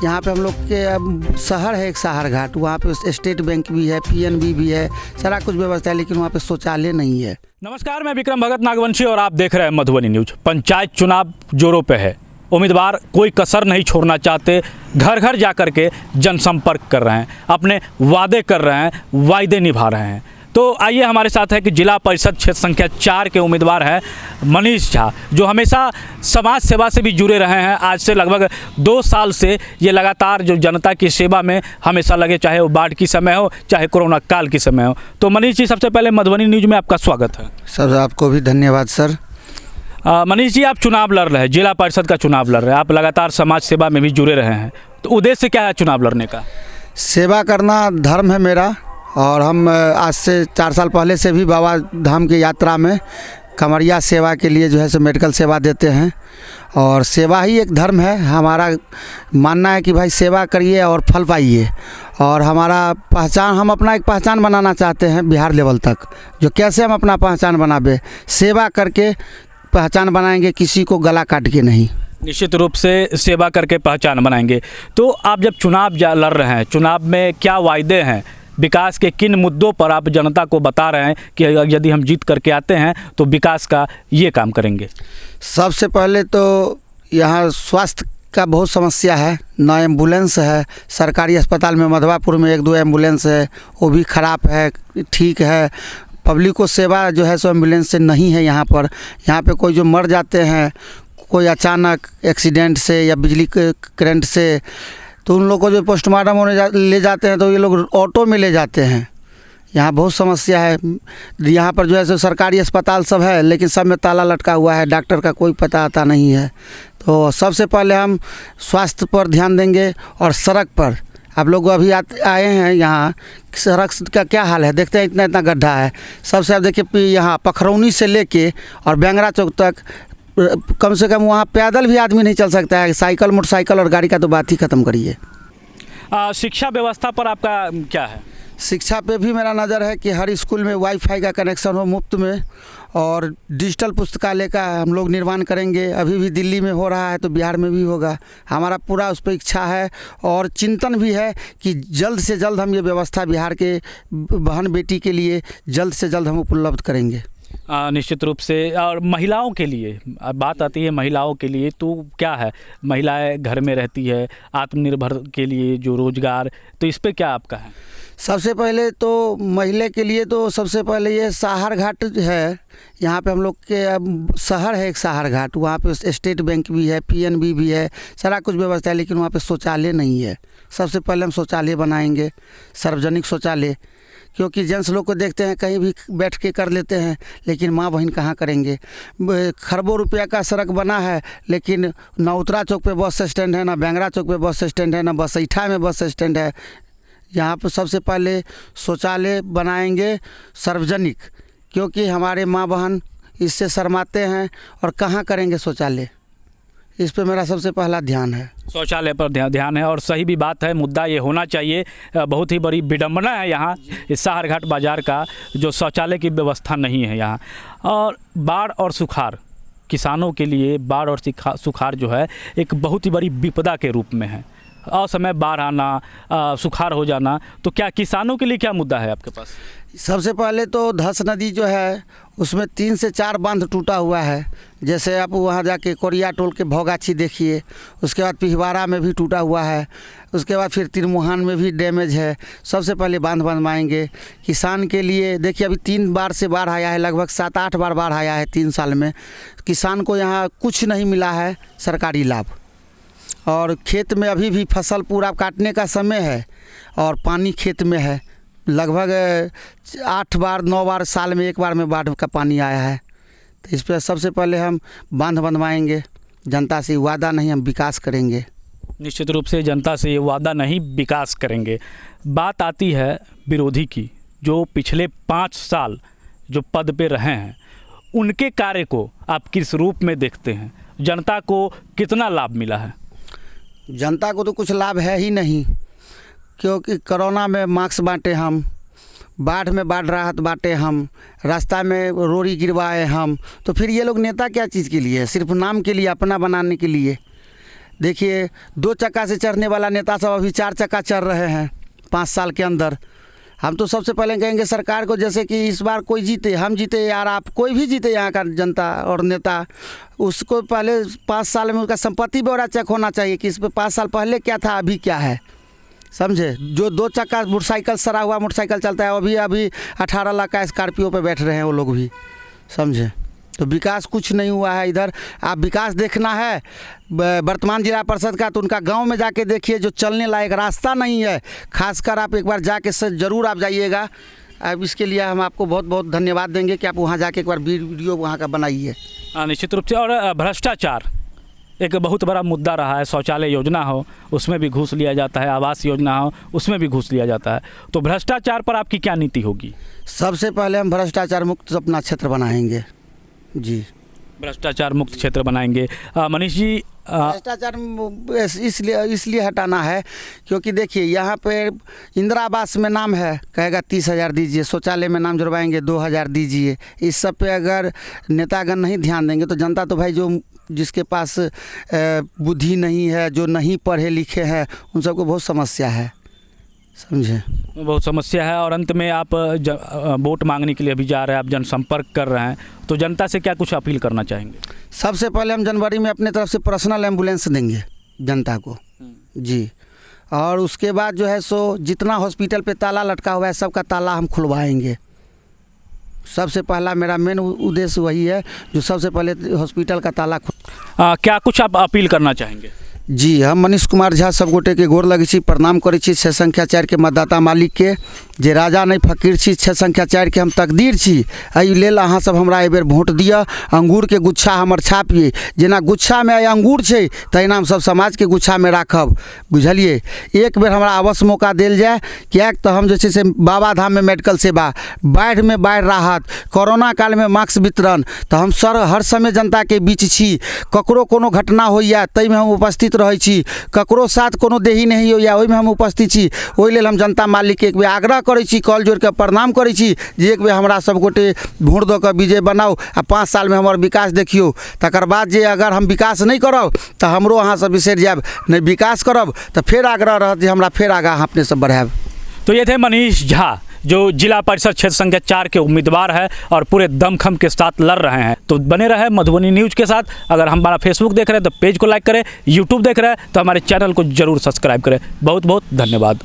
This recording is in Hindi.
यहाँ पे हम लोग के शहर है एक सहार घाट, वहाँ पे स्टेट बैंक भी है, पीएनबी भी है, सारा कुछ व्यवस्था है, लेकिन वहाँ पे शौचालय नहीं है। नमस्कार, मैं विक्रम भगत नागवंशी और आप देख रहे हैं मधुबनी न्यूज। पंचायत चुनाव जोरों पे है, उम्मीदवार कोई कसर नहीं छोड़ना चाहते, घर घर जा कर के जनसंपर्क कर रहे हैं, अपने वादे कर रहे हैं, वायदे निभा रहे हैं। तो आइए, हमारे साथ है कि जिला परिषद क्षेत्र संख्या 4 के उम्मीदवार हैं मनीष झा, जो हमेशा समाज सेवा से भी जुड़े रहे हैं। आज से लगभग 2 साल से ये लगातार जो जनता की सेवा में हमेशा लगे, चाहे वो बाढ़ की समय हो, चाहे कोरोना काल की समय हो। तो मनीष जी, सबसे पहले मधुबनी न्यूज में आपका स्वागत है। सर आपको भी धन्यवाद सर। मनीष जी, आप चुनाव लड़ रहे हैं, जिला परिषद का चुनाव लड़ रहे हैं, आप लगातार समाज सेवा में भी जुड़े रहे हैं, तो उद्देश्य क्या है चुनाव लड़ने का? सेवा करना धर्म है मेरा, और हम आज से 4 साल पहले से भी बाबा धाम की यात्रा में कमरिया सेवा के लिए जो है सो मेडिकल सेवा देते हैं, और सेवा ही एक धर्म है। हमारा मानना है कि भाई सेवा करिए और फल पाइए, और हमारा पहचान, हम अपना एक पहचान बनाना चाहते हैं बिहार लेवल तक। जो कैसे हम अपना पहचान बनाबे, सेवा करके पहचान बनाएंगे, किसी को गला काट के नहीं। निश्चित रूप से सेवा करके पहचान बनाएंगे। तो आप जब चुनाव लड़ रहे हैं, चुनाव में क्या वायदे हैं, विकास के किन मुद्दों पर आप जनता को बता रहे हैं कि यदि हम जीत करके आते हैं तो विकास का ये काम करेंगे? सबसे पहले तो यहाँ स्वास्थ्य का बहुत समस्या है, न एम्बुलेंस है। सरकारी अस्पताल में मधवापुर में 1-2 एम्बुलेंस है, वो भी ख़राब है, ठीक है। पब्लिक को सेवा जो है सो एम्बुलेंस से नहीं है यहाँ पर। यहाँ पे कोई जो मर जाते हैं, कोई अचानक एक्सीडेंट से या बिजली के करंट से, तो उन लोगों को जो पोस्टमार्टम होने ले जाते हैं तो ये लोग ऑटो में ले जाते हैं। यहाँ बहुत समस्या है। यहाँ पर जो है सो सरकारी अस्पताल सब है, लेकिन सब में ताला लटका हुआ है, डॉक्टर का कोई पता आता नहीं है। तो सबसे पहले हम स्वास्थ्य पर ध्यान देंगे, और सड़क पर आप लोग अभी आए हैं, यहाँ सड़क का क्या हाल है देखते हैं, इतना इतना गड्ढा है। सबसे आप देखिए, यहाँ पखरौनी से लेके और बेंगरा चौक तक कम से कम वहाँ पैदल भी आदमी नहीं चल सकता है। साइकिल, मोटरसाइकिल और गाड़ी का तो बात ही ख़त्म करिए। शिक्षा व्यवस्था पर आपका क्या है? शिक्षा पे भी मेरा नज़र है कि हर स्कूल में वाईफाई का कनेक्शन हो मुफ्त में, और डिजिटल पुस्तकालय का हम लोग निर्माण करेंगे। अभी भी दिल्ली में हो रहा है तो बिहार में भी होगा। हमारा पूरा उस पर इच्छा है, और चिंतन भी है कि जल्द से जल्द हम ये व्यवस्था बिहार के बहन बेटी के लिए जल्द से जल्द हम उपलब्ध करेंगे। निश्चित रूप से। और महिलाओं के लिए बात आती है, महिलाओं के लिए तो क्या है? महिलाएं घर में रहती है, आत्मनिर्भर के लिए जो रोजगार, तो इस पे क्या आपका है? सबसे पहले तो महिला के लिए तो सबसे पहले ये सहार घाट है। यहाँ पे हम लोग के शहर है एक सहार घाट, वहाँ पे स्टेट बैंक भी है, पीएनबी भी है, सारा कुछ व्यवस्था है, लेकिन वहाँ पे शौचालय नहीं है। सबसे पहले हम शौचालय बनाएंगे, सार्वजनिक शौचालय, क्योंकि जेंट्स लोग को देखते हैं कहीं भी बैठ के कर लेते हैं, लेकिन माँ बहन कहाँ करेंगे। खरबों रुपया का सड़क बना है, लेकिन ना उत्तरा चौक पे बस स्टैंड है, ना बेंगरा चौक पे बस स्टैंड है, ना बसैठा में बस स्टैंड है। यहाँ पर सबसे पहले शौचालय बनाएंगे सार्वजनिक, क्योंकि हमारे माँ बहन इससे शर्माते हैं, और कहाँ करेंगे शौचालय। इस पे मेरा सबसे पहला ध्यान है, शौचालय पर ध्यान है। और सही भी बात है, मुद्दा ये होना चाहिए। बहुत ही बड़ी विडंबना है यहाँ इस सहारघाट बाज़ार का, जो शौचालय की व्यवस्था नहीं है यहाँ। और बाढ़ और सुखाड़, किसानों के लिए बाढ़ और सुखाड़ जो है एक बहुत ही बड़ी विपदा के रूप में है। असमय बाढ़ आना, सुखाड़ हो जाना, तो क्या किसानों के लिए क्या मुद्दा है आपके पास? सबसे पहले तो धस नदी जो है उसमें 3 से 4 बांध टूटा हुआ है। जैसे आप वहाँ जाके कोरिया टोल के भोगाछी देखिए, उसके बाद पिहवारा में भी टूटा हुआ है, उसके बाद फिर तिरमुहान में भी डैमेज है। सबसे पहले बांध बनवाएंगे किसान के लिए। देखिए, अभी 3 बार से बाढ़ आया है, लगभग 7-8 बार बाढ़ आया है 3 साल में। किसान को यहाँ कुछ नहीं मिला है सरकारी लाभ, और खेत में अभी भी फसल पूरा काटने का समय है, और पानी खेत में है। लगभग 8 बार 9 बार साल में 1 बार में बाढ़ का पानी आया है। तो इस पर सबसे पहले हम बांध बनवाएंगे। जनता से वादा नहीं, हम विकास करेंगे। निश्चित रूप से जनता से ये वादा नहीं, विकास करेंगे। बात आती है विरोधी की, जो पिछले 5 साल जो पद पे रहे हैं, उनके कार्य को आप किस रूप में देखते हैं? जनता को कितना लाभ मिला है? जनता को तो कुछ लाभ है ही नहीं, क्योंकि कोरोना में मास्क बांटे हम, बाढ़ में बाढ़ राहत बांटे हम, रास्ता में रोड़ी गिरवाए हम। तो फिर ये लोग नेता क्या चीज़ के लिए? सिर्फ नाम के लिए, अपना बनाने के लिए। देखिए 2 चक्का से चढ़ने वाला नेता सब अभी 4 चक्का चढ़ रहे हैं 5 साल के अंदर। हम तो सबसे पहले कहेंगे सरकार को, जैसे कि इस बार कोई जीते, हम जीते यार, आप कोई भी जीते यहाँ का जनता और नेता, उसको पहले 5 साल में उसका संपत्ति ब्यौरा चेक होना चाहिए कि इस पर 5 साल पहले क्या था, अभी क्या है, समझे। जो 2 चक्का मोटरसाइकिल सरा हुआ मोटरसाइकिल चलता है, अभी 18 लाख का स्कॉर्पियो पे बैठ रहे हैं वो लोग भी, समझे। तो विकास कुछ नहीं हुआ है इधर। आप विकास देखना है वर्तमान जिला परिषद का, तो उनका गांव में जाके देखिए, जो चलने लायक रास्ता नहीं है। खासकर आप एक बार जाके ज़रूर आप जाइएगा। अब इसके लिए हम आपको बहुत बहुत धन्यवाद देंगे कि आप वहां जाके एक बार वीडियो वहां का बनाइए। निश्चित रूप से। और भ्रष्टाचार एक बहुत बड़ा मुद्दा रहा है। शौचालय योजना हो उसमें भी घूस लिया जाता है, आवास योजना हो उसमें भी घूस लिया जाता है। तो भ्रष्टाचार पर आपकी क्या नीति होगी? सबसे पहले हम भ्रष्टाचार मुक्त अपना क्षेत्र बनाएंगे जी, भ्रष्टाचार मुक्त क्षेत्र बनाएंगे। मनीष जी, भ्रष्टाचार इसलिए हटाना है क्योंकि देखिए यहाँ पे इंदिरा आवास में नाम है, कहेगा 30,000 दीजिए, शौचालय में नाम जुड़वाएंगे 2,000 दीजिए। इस सब पे अगर नेतागण नहीं ध्यान देंगे तो जनता तो भाई जो जिसके पास बुद्धि नहीं है, जो नहीं पढ़े लिखे हैं, उन सबको बहुत समस्या है, समझे, बहुत समस्या है। और अंत में आप वोट मांगने के लिए अभी जा रहे हैं, आप जनसंपर्क कर रहे हैं, तो जनता से क्या कुछ अपील करना चाहेंगे? सबसे पहले हम जनवरी में अपने तरफ से पर्सनल एम्बुलेंस देंगे जनता को जी, और उसके बाद जो है सो जितना हॉस्पिटल पे ताला लटका हुआ है सबका ताला हम खुलवाएंगे। सबसे पहला मेरा मेन उद्देश्य वही है, जो सबसे पहले हॉस्पिटल का ताला क्या कुछ आप अपील करना चाहेंगे? जी, हम मनीष कुमार झा सब गोटे के गोर लगे छी, प्रणाम करे छी 6 संख्या 4 के मतदाता मालिक के, जे राजा नहीं फकीर छी, 6 संख्या 4 के हम तकदीर छी। एहि लेल अहाँ सब हमरा एहि बेर वोट दिअ, अंगूर के गुच्छा हमर छापिए, जेना गुच्छा में अंगूर छै तहिना हम सब समाज के गुच्छा में राखब, बुझलिए। एक बेर हमरा अवश्य मौका देल जाए, किएक तऽ हम जे छै से बाबा धाम में मेडिकल सेवा, बाढ़ि में बाढ़ि राहत, कोरोना काल में मास्क वितरण, तो हम हर समय जनता के बीच छी। ककरो कोनो घटना होइया तै में हम उपस्थित रहै छी, ककरो साथ कोनो देही नहीं होइया ओहि में हम उपस्थित छी। ओहि लेल हम जनता मालिक के एक बेर आग्रह करै छी, कॉल जोड़ के प्रणाम करै छी जे एक बेर हमरा सब गोटे वोट दऽ कऽ विजय बनाउ आ 5 साल में हमर विकास देखियौ। तकर बाद जे अगर हम विकास नहीं करब तऽ हमरो अहाँ सब बिसरि जायब, नहीं विकास करब तऽ फेर आग्रह रहत जे हमरा फेर आगाँ अपने सब बढ़ायब। तो ये थे मनीष झा, जो जिला परिषद क्षेत्र संख्या 4 के उम्मीदवार है और पूरे दमखम के साथ लड़ रहे हैं। तो बने रहे मधुबनी न्यूज़ के साथ। अगर हमारा फेसबुक देख रहे हैं तो पेज को लाइक करें, यूट्यूब देख रहे हैं तो हमारे चैनल को जरूर सब्सक्राइब करें। बहुत बहुत धन्यवाद।